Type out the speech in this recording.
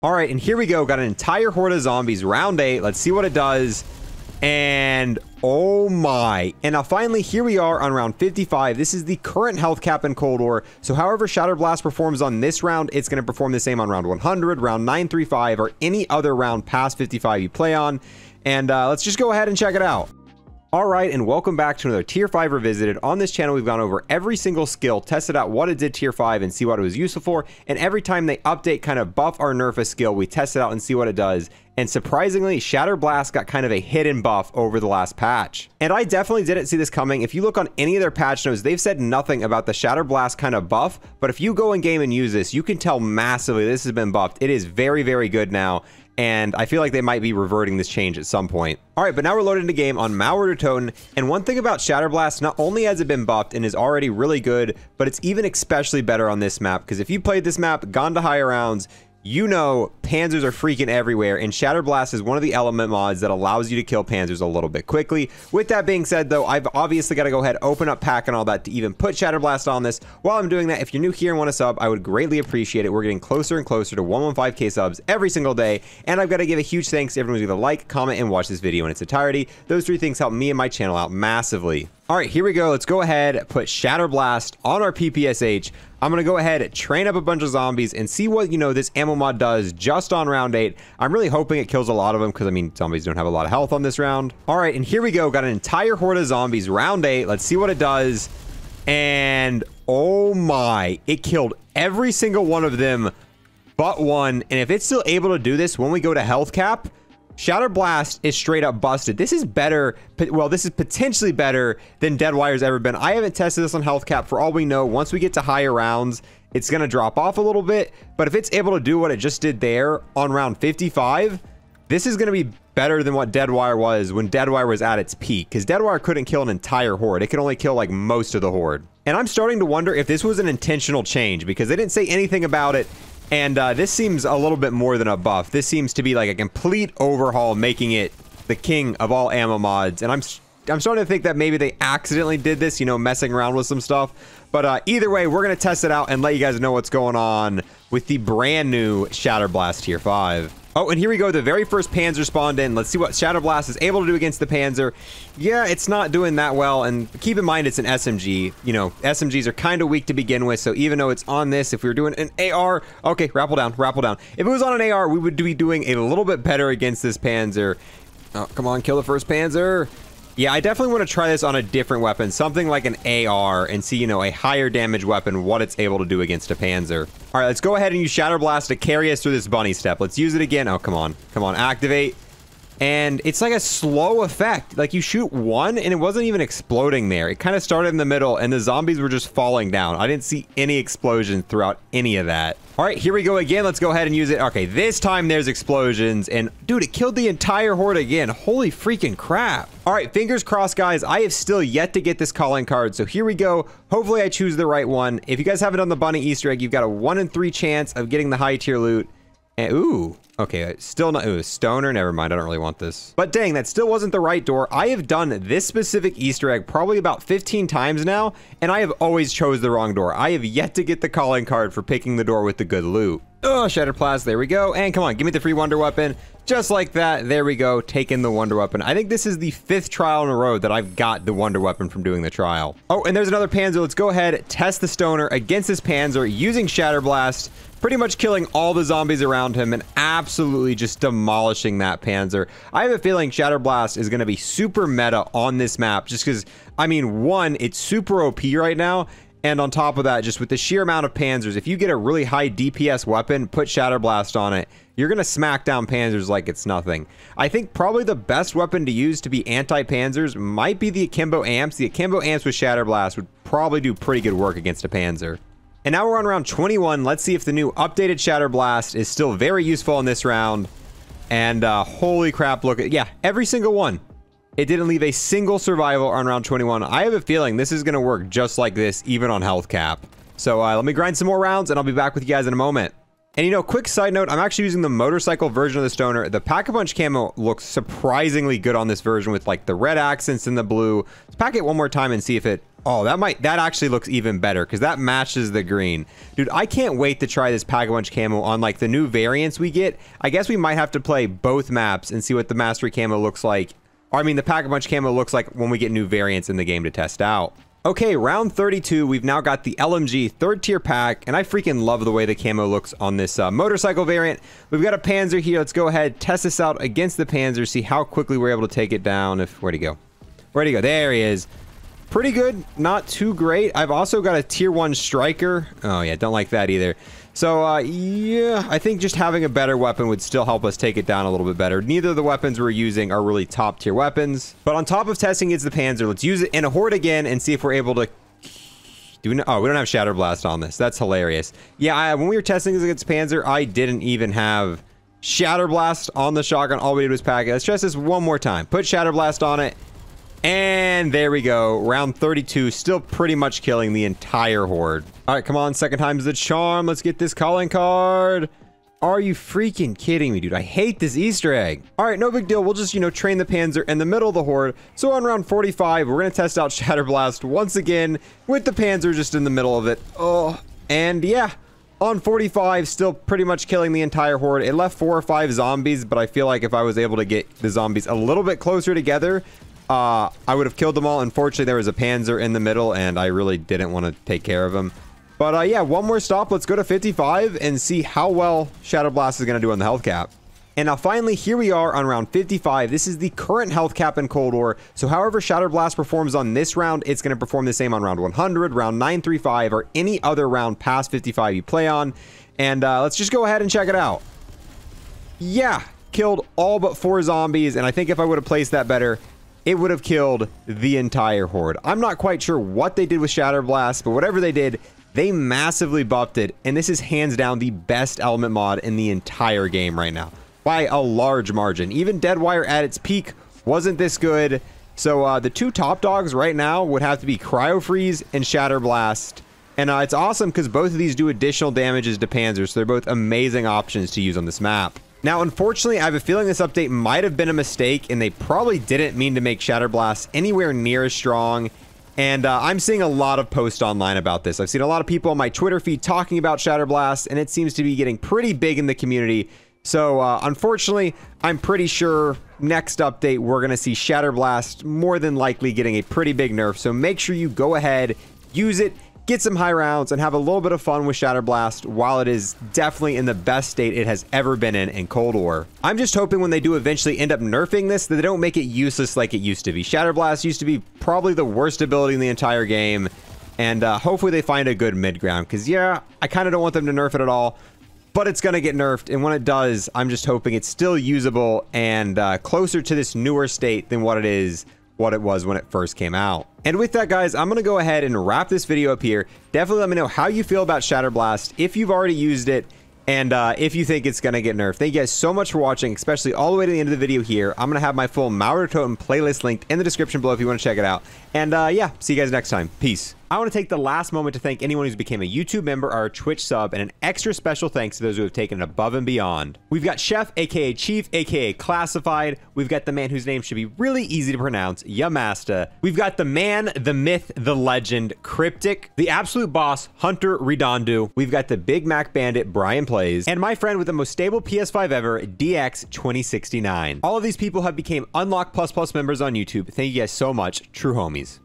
All right, and here we go. Got an entire horde of zombies. Round 8. Let's see what it does. And oh my. And now finally, here we are on round 55. This is the current health cap in Cold War. So however Shatter Blast performs on this round, it's going to perform the same on round 100, round 935, or any other round past 55 you play on. And let's just go ahead and check it out. All right, and welcome back to another Tier 5 Revisited. On this channel, we've gone over every single skill, tested out what it did Tier 5 and see what it was useful for. And every time they update, kind of buff or nerf a skill, we test it out and see what it does. And surprisingly, Shatter Blast got kind of a hidden buff over the last patch. And I definitely didn't see this coming. If you look on any of their patch notes, they've said nothing about the Shatter Blast kind of buff. But if you go in game and use this, you can tell massively this has been buffed. It is very, very good now. And I feel like they might be reverting this change at some point. All right, but now we're loaded into game on Mauer Der Toten. And one thing about Shatter Blast, not only has it been buffed and is already really good, but it's even especially better on this map. Because if you played this map, gone to higher rounds, you know panzers are freaking everywhere, and Shatter Blast is one of the element mods that allows you to kill panzers a little bit quickly. With that being said, though, I've obviously got to go ahead, open up pack and all that to even put Shatter Blast on this. While I'm doing that, if you're new here and want to sub, I would greatly appreciate it. We're getting closer and closer to 115k subs every single day, and I've got to give a huge thanks to everyone who's going to like, comment, and watch this video in its entirety. Those three things help me and my channel out massively. All right, here we go. Let's go ahead, put Shatter Blast on our PPSH. I'm going to go ahead, train up a bunch of zombies, and see what, this ammo mod does just on round 8. I'm really hoping it kills a lot of them, because, I mean, zombies don't have a lot of health on this round. All right, and here we go. Got an entire horde of zombies, round 8. Let's see what it does. And, oh my. It killed every single one of them but one. And if it's still able to do this when we go to health cap, Shatter Blast is straight up busted. This is better. Well, this is potentially better than Deadwire's ever been. I haven't tested this on health cap. For all we know, once we get to higher rounds, it's going to drop off a little bit. But if it's able to do what it just did there on round 55, this is going to be better than what Deadwire was when Deadwire was at its peak. Because Deadwire couldn't kill an entire horde. It could only kill like most of the horde. And I'm starting to wonder if this was an intentional change, because they didn't say anything about it. And this seems a little bit more than a buff. This seems to be like a complete overhaul, making it the king of all ammo mods. And I'm starting to think that maybe they accidentally did this, messing around with some stuff. But either way, we're going to test it out and let you guys know what's going on with the brand new Shatter Blast Tier 5. Oh, and here we go. The very first Panzer spawned in. Let's see what Shatter Blast is able to do against the Panzer. Yeah, it's not doing that well. And keep in mind, it's an SMG. SMGs are kind of weak to begin with. So even though it's on this, if we were doing an AR... Okay, rappel down, rappel down. If it was on an AR, we would be doing a little bit better against this Panzer. Oh, come on, kill the first Panzer. Yeah, I definitely want to try this on a different weapon, something like an AR, and see, a higher damage weapon, what it's able to do against a Panzer. All right, let's go ahead and use Shatter Blast to carry us through this bunny step. Let's use it again. Oh, come on. Come on, activate. And it's like a slow effect. Like, you shoot one, and it wasn't even exploding there. It kind of started in the middle, and the zombies were just falling down. I didn't see any explosions throughout any of that. All right, here we go again. Let's go ahead and use it. Okay, this time there's explosions, and dude, it killed the entire horde again. Holy freaking crap. All right, fingers crossed, guys. I have still yet to get this calling card, so here we go. Hopefully I choose the right one. If you guys haven't done the bunny Easter egg, you've got a 1 in 3 chance of getting the high tier loot. And, ooh, okay, still not, ooh, stoner, never mind, I don't really want this. But dang, that still wasn't the right door. I have done this specific Easter egg probably about 15 times now, and I have always chose the wrong door. I have yet to get the calling card for picking the door with the good loot. Oh, Shattered Blast, there we go. And come on, give me the free Wonder Weapon. Just like that, there we go, taking the Wonder Weapon. I think this is the 5th trial in a row that I've got the Wonder Weapon from doing the trial. Oh, and there's another Panzer. Let's go ahead, test the Stoner against this Panzer using Shatter Blast, pretty much killing all the zombies around him and absolutely just demolishing that Panzer. I have a feeling Shatter Blast is going to be super meta on this map, just because, I mean, one, it's super OP right now. And on top of that, just with the sheer amount of Panzers, if you get a really high DPS weapon, put Shatter Blast on it, you're going to smack down Panzers like it's nothing. I think probably the best weapon to use to be anti-Panzers might be the Akimbo Amps. The Akimbo Amps with Shatter Blast would probably do pretty good work against a Panzer. And now we're on round 21. Let's see if the new updated Shatter Blast is still very useful in this round. And holy crap, look at, yeah, every single one. It didn't leave a single survival on round 21. I have a feeling this is going to work just like this, even on health cap. So let me grind some more rounds, and I'll be back with you guys in a moment. And quick side note, I'm actually using the motorcycle version of the Stoner. The Pack-a-Punch camo looks surprisingly good on this version with like the red accents and the blue. Let's pack it one more time and see if it Oh, that actually looks even better because that matches the green. Dude, I can't wait to try this Pack-a-Punch camo on like the new variants we get. I guess we might have to play both maps and see what the Mastery camo looks like. Or I mean, the Pack-a-Punch camo looks like when we get new variants in the game to test out. Okay, round 32, we've now got the LMG 3rd tier pack, and I freaking love the way the camo looks on this motorcycle variant. We've got a Panzer here. Let's go ahead, test this out against the Panzer, see how quickly we're able to take it down. Where'd he go? Where'd he go? There he is. Pretty good, not too great. I've also got a tier 1 striker. Oh yeah, don't like that either. So yeah, I think just having a better weapon would still help us take it down a little bit better. Neither of the weapons we're using are really top tier weapons. But on top of testing against the Panzer, let's use it in a horde again and see if we're able to... Oh, we don't have Shatter Blast on this. That's hilarious. Yeah, when we were testing this against Panzer, I didn't even have Shatter Blast on the shotgun. All we did was pack it. Let's test this one more time. Put Shatter Blast on it. And there we go. Round 32, still pretty much killing the entire horde. All right, come on. Second time's the charm. Let's get this calling card. Are you freaking kidding me, dude? I hate this Easter egg. All right, no big deal. We'll just, train the Panzer in the middle of the horde. So on round 45, we're going to test out Shatter Blast once again with the Panzer just in the middle of it. Oh, and yeah. On 45, still pretty much killing the entire horde. It left 4 or 5 zombies, but I feel like if I was able to get the zombies a little bit closer together, I would have killed them all. Unfortunately, there was a Panzer in the middle, and I really didn't want to take care of him. But yeah, one more stop. Let's go to 55 and see how well Shatter Blast is going to do on the health cap. And now finally, here we are on round 55. This is the current health cap in Cold War. So however Shatter Blast performs on this round, it's going to perform the same on round 100, round 935, or any other round past 55 you play on. And let's just go ahead and check it out. Yeah, killed all but 4 zombies, and I think if I would have placed that better, it would have killed the entire horde. I'm not quite sure what they did with Shatter Blast, but whatever they did, they massively buffed it, and this is hands down the best element mod in the entire game right now, by a large margin. Even Deadwire at its peak wasn't this good. So the 2 top dogs right now would have to be Cryo Freeze and Shatter Blast. And it's awesome because both of these do additional damages to Panzers, so they're both amazing options to use on this map. Now, unfortunately, I have a feeling this update might have been a mistake, and they probably didn't mean to make Shatter Blast anywhere near as strong. And I'm seeing a lot of posts online about this. I've seen a lot of people on my Twitter feed talking about Shatter Blast, and it seems to be getting pretty big in the community. So, unfortunately, I'm pretty sure next update, we're going to see Shatter Blast more than likely getting a pretty big nerf. So make sure you go ahead, use it, get some high rounds, and have a little bit of fun with Shatter Blast while it is definitely in the best state it has ever been in Cold War. I'm just hoping when they do eventually end up nerfing this, that they don't make it useless like it used to be. Shatter Blast used to be probably the worst ability in the entire game, and hopefully they find a good mid-ground, because yeah, I kind of don't want them to nerf it at all, but it's going to get nerfed, and when it does, I'm just hoping it's still usable and closer to this newer state than what it was when it first came out. And with that, guys, I'm going to go ahead and wrap this video up here. Definitely let me know how you feel about Shatter Blast, if you've already used it, and if you think it's going to get nerfed. Thank you guys so much for watching, especially all the way to the end of the video here. I'm going to have my full Mauer Der Toten playlist linked in the description below if you want to check it out. And yeah, see you guys next time. Peace. I want to take the last moment to thank anyone who's became a YouTube member or a Twitch sub, and an extra special thanks to those who have taken it above and beyond. We've got Chef, aka Chief, aka Classified. We've got the man whose name should be really easy to pronounce, Yamasta. We've got the man, the myth, the legend, Cryptic, the absolute boss, Hunter Redondu. We've got the Big Mac Bandit, Brian Plays, and my friend with the most stable PS5 ever, DX2069. All of these people have become Unlock++ members on YouTube. Thank you guys so much, true homies.